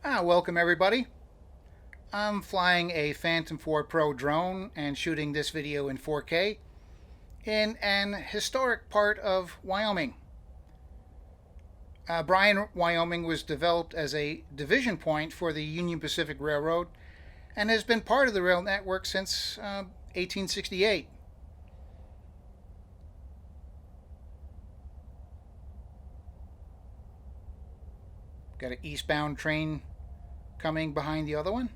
Welcome everybody. I'm flying a Phantom 4 Pro drone and shooting this video in 4K in an historic part of Wyoming. Bryan, Wyoming was developed as a division point for the Union Pacific Railroad and has been part of the rail network since 1868. Got an eastbound train coming behind the other one.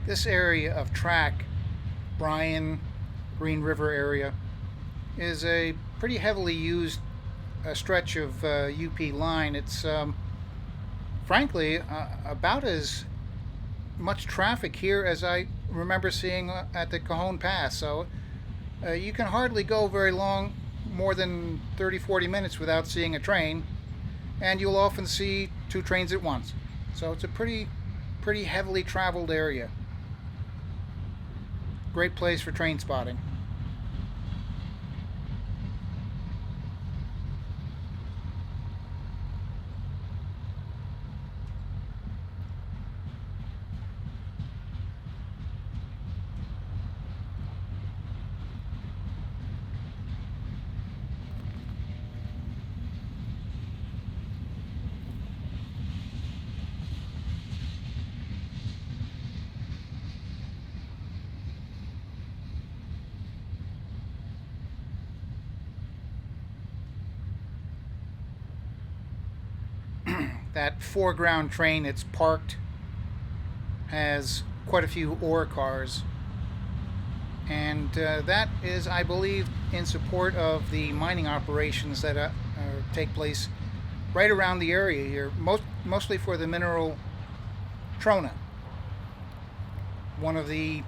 This area of track, Bryan, Green River area, is a pretty heavily used stretch of UP line. It's frankly about as much traffic here as I remember seeing at the Cajon Pass. So you can hardly go very long, more than 30-40 minutes without seeing a train, and you'll often see two trains at once. So it's a pretty heavily traveled area. Great place for train spotting. That foreground train that's parked has quite a few ore cars, and that is, I believe, in support of the mining operations that take place right around the area here, mostly for the mineral Trona, one of the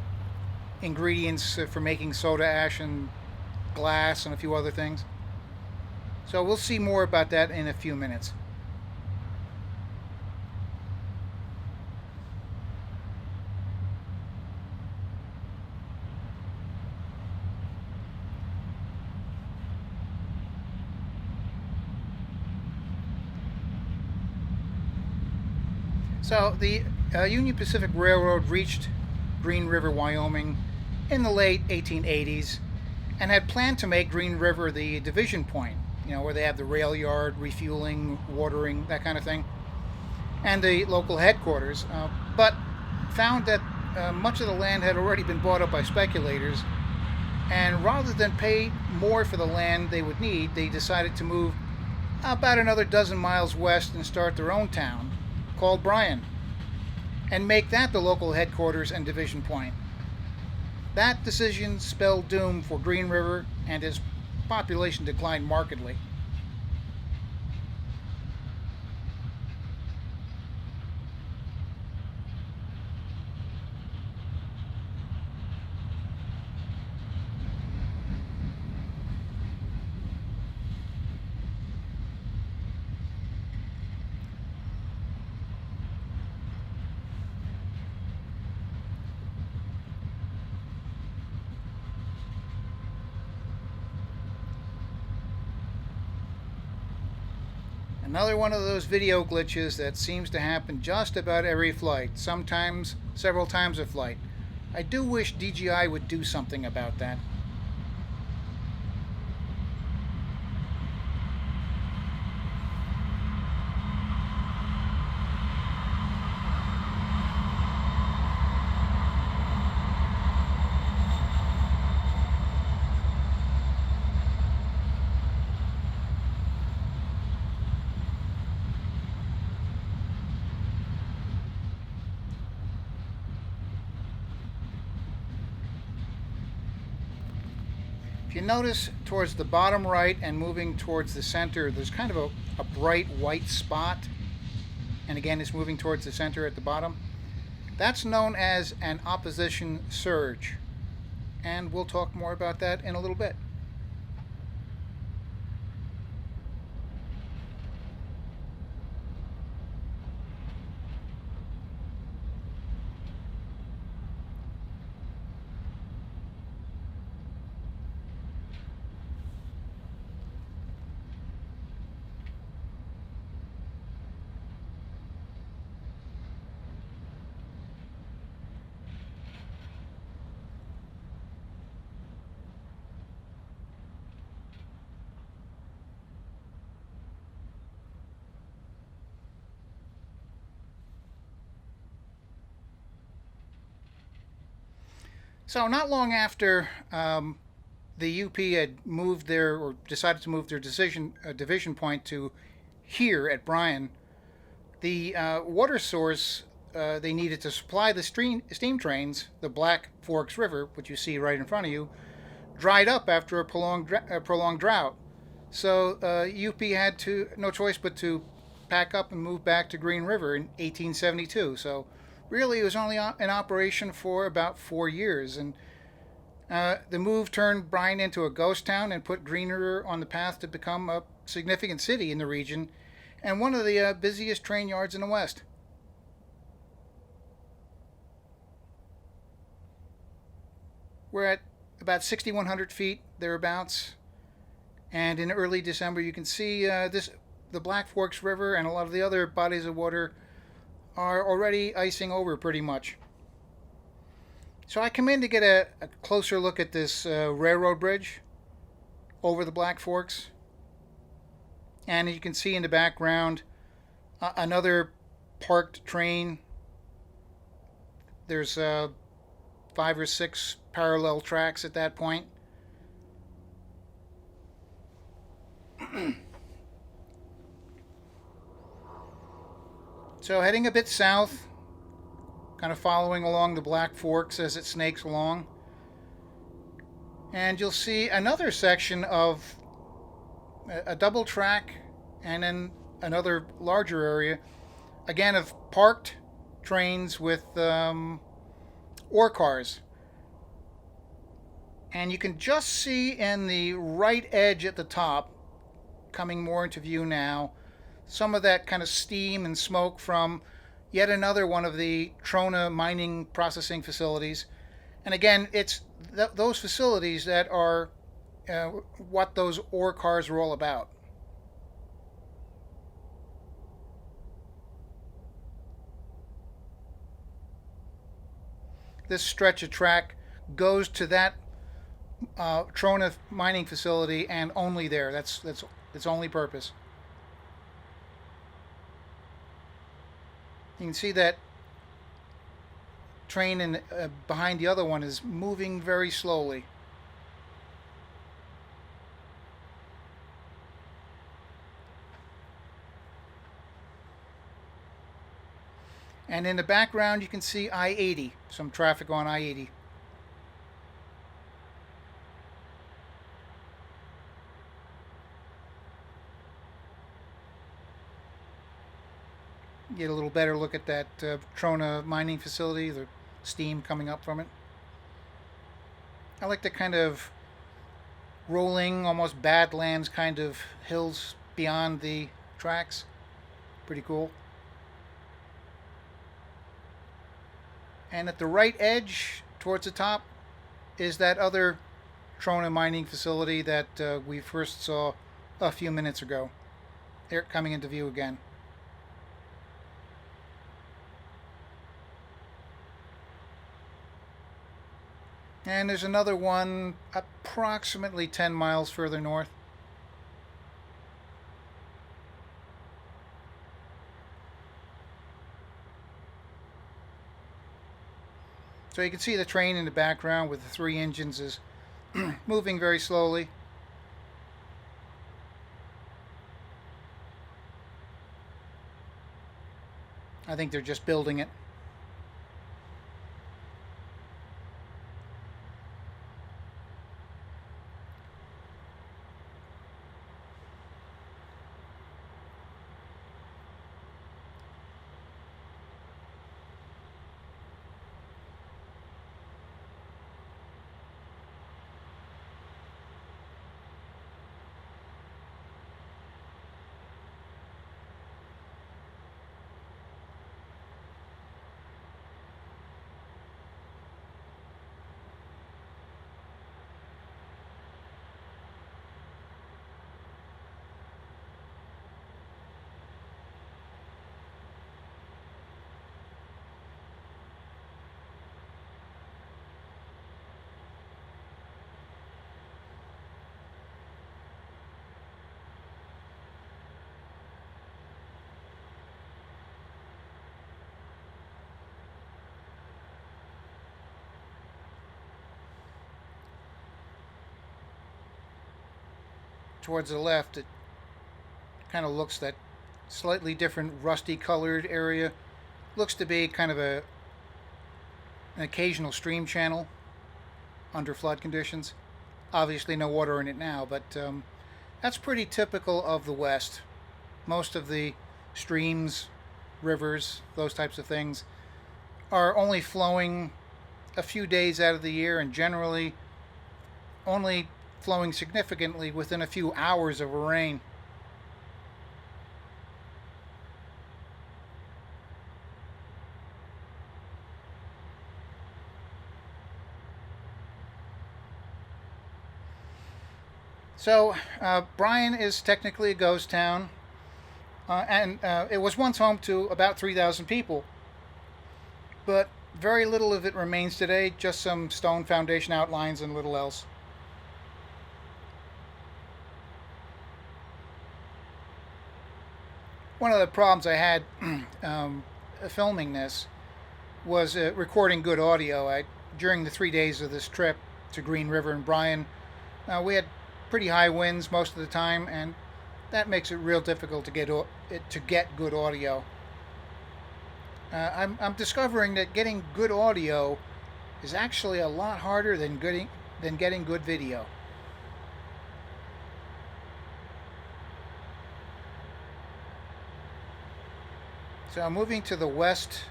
ingredients for making soda ash and glass and a few other things. So we'll see more about that in a few minutes. So the Union Pacific Railroad reached Green River, Wyoming in the late 1880s and had planned to make Green River the division point, where they have the rail yard, refueling, watering, that kind of thing, and the local headquarters, but found that much of the land had already been bought up by speculators, and rather than pay more for the land they would need, they decided to move about another dozen miles west and start their own town, called Bryan, and make that the local headquarters and division point. That decision spelled doom for Green River, and its population declined markedly. Another one of those video glitches that seems to happen just about every flight, sometimes several times a flight. I do wish DJI would do something about that. If you notice towards the bottom right and moving towards the center, there's kind of a bright white spot. And again, it's moving towards the center at the bottom. That's known as an opposition surge. And we'll talk more about that in a little bit. So not long after the UP had moved their, or decided to move their division point to here at Bryan, the water source they needed to supply the steam trains, the Black Forks River, which you see right in front of you, dried up after a prolonged drought. So UP had no choice but to pack up and move back to Green River in 1872. So really, it was only in operation for about 4 years, and the move turned Bryan into a ghost town and put Green River on the path to become a significant city in the region and one of the busiest train yards in the West. We're at about 6,100 feet thereabouts, and in early December you can see the Black Forks River and a lot of the other bodies of water are already icing over pretty much. So I come in to get a closer look at this railroad bridge over the Black Forks. And you can see in the background another parked train. There's 5 or 6 parallel tracks at that point. So heading a bit south, kind of following along the Black Forks as it snakes along. And you'll see another section of a double track and then another larger area, again of parked trains with ore cars. And you can just see in the right edge at the top, coming more into view now, some of that kind of steam and smoke from yet another one of the Trona mining processing facilities. And again, it's those facilities that are what those ore cars are all about. This stretch of track goes to that Trona mining facility and only there. That's its only purpose. You can see that train behind the other one is moving very slowly. And in the background you can see I-80, some traffic on I-80. Get a little better look at that Trona mining facility, the steam coming up from it. I like the kind of rolling, almost badlands kind of hills beyond the tracks. Pretty cool. And at the right edge, towards the top, is that other Trona mining facility that we first saw a few minutes ago. They're coming into view again. And there's another one approximately 10 miles further north. So you can see the train in the background with the 3 engines is moving very slowly. I think they're just building it. towards the left, it kind of looks that slightly different rusty colored area. Looks to be kind of an occasional stream channel under flood conditions. Obviously no water in it now, but that's pretty typical of the West. Most of the streams, rivers, those types of things are only flowing a few days out of the year, and generally only flowing significantly within a few hours of rain. So, Bryan is technically a ghost town, and it was once home to about 3,000 people, but very little of it remains today, just some stone foundation outlines and little else. One of the problems I had filming this was recording good audio. During the 3 days of this trip to Green River and Bryan, we had pretty high winds most of the time, and that makes it real difficult to get good audio. I'm discovering that getting good audio is actually a lot harder than getting good video. So I'm moving to the west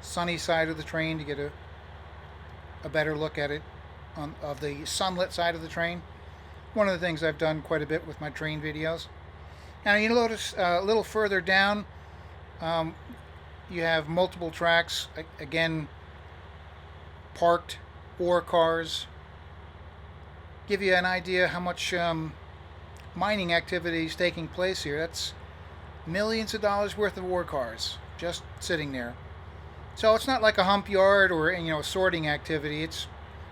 sunny side of the train to get a better look at it of the sunlit side of the train. One of the things I've done quite a bit with my train videos. Now you notice a little further down, you have multiple tracks, again, parked ore cars. Give you an idea how much mining activity is taking place here. That's millions of dollars worth of ore cars just sitting there. So it's not like a hump yard or sorting activity. It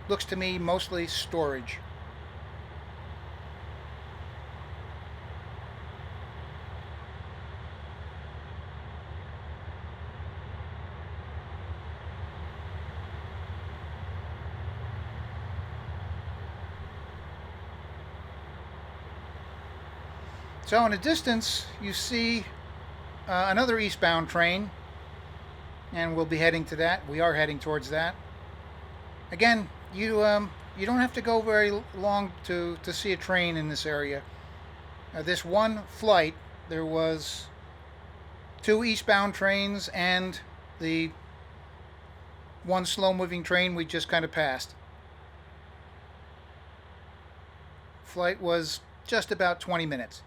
looks to me mostly storage. So in the distance, you see another eastbound train, and we'll be heading to that. We are heading towards that. Again, you don't have to go very long to see a train in this area. This one flight, there was 2 eastbound trains and the one slow-moving train we just kind of passed. Flight was just about 20 minutes.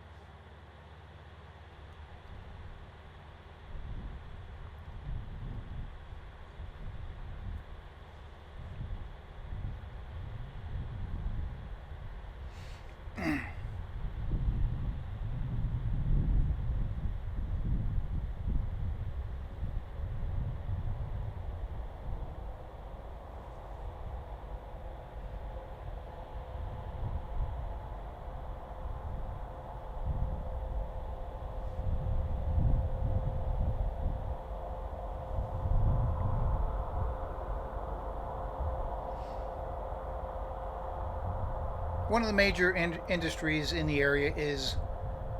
One of the major industries in the area is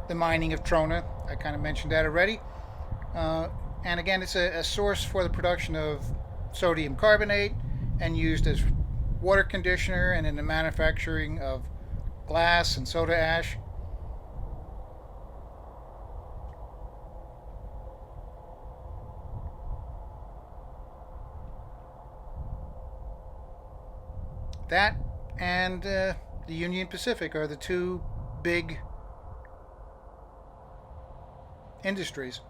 the mining of Trona. I kind of mentioned that already. And again, it's a source for the production of sodium carbonate and used as water conditioner and in the manufacturing of glass and soda ash. That and the Union Pacific are the 2 big industries.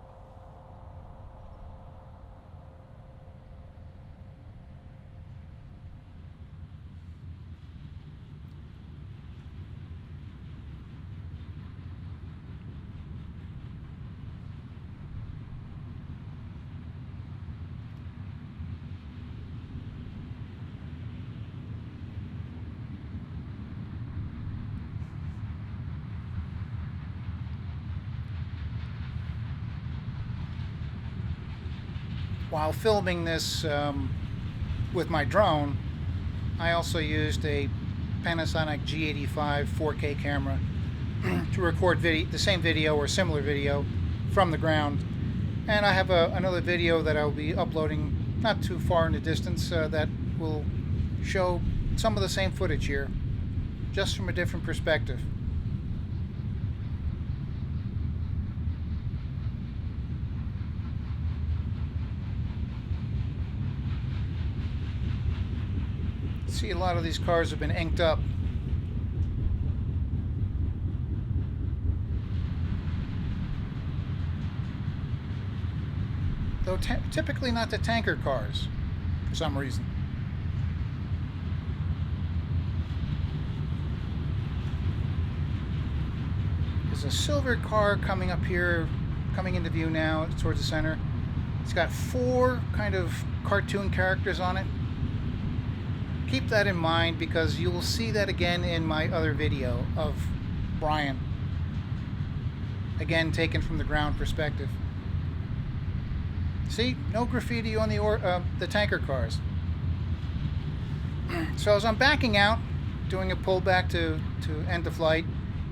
While filming this with my drone, I also used a Panasonic G85 4K camera. to record the same video or similar video from the ground. And I have another video that I'll be uploading not too far in the distance that will show some of the same footage here, just from a different perspective. See, a lot of these cars have been inked up. Though typically not the tanker cars, for some reason. There's a silver car coming up here, coming into view now towards the center. It's got 4 kind of cartoon characters on it. Keep that in mind because you will see that again in my other video of Bryan. Again, taken from the ground perspective. See, no graffiti on the tanker cars. So as I'm backing out, doing a pullback to end the flight,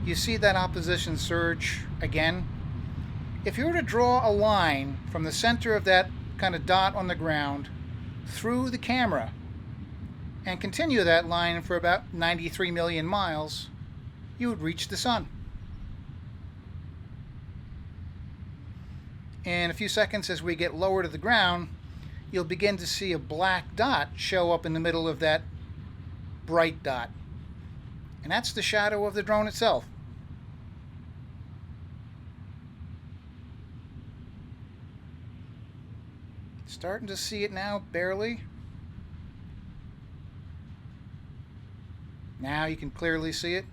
you see that opposition surge again. If you were to draw a line from the center of that kind of dot on the ground through the camera and continue that line for about 93 million miles, you would reach the sun. In a few seconds, as we get lower to the ground, you'll begin to see a black dot show up in the middle of that bright dot. And that's the shadow of the drone itself. Starting to see it now, barely. Now you can clearly see it.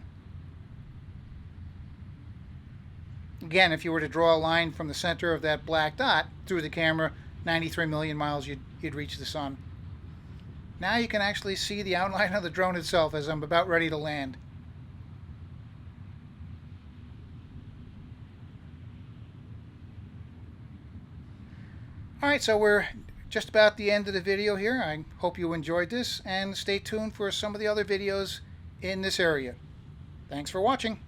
Again, if you were to draw a line from the center of that black dot through the camera, 93 million miles, you'd reach the sun. Now you can actually see the outline of the drone itself as I'm about ready to land. Alright, so we're just about the end of the video here. I hope you enjoyed this, and stay tuned for some of the other videos in this area. Thanks for watching.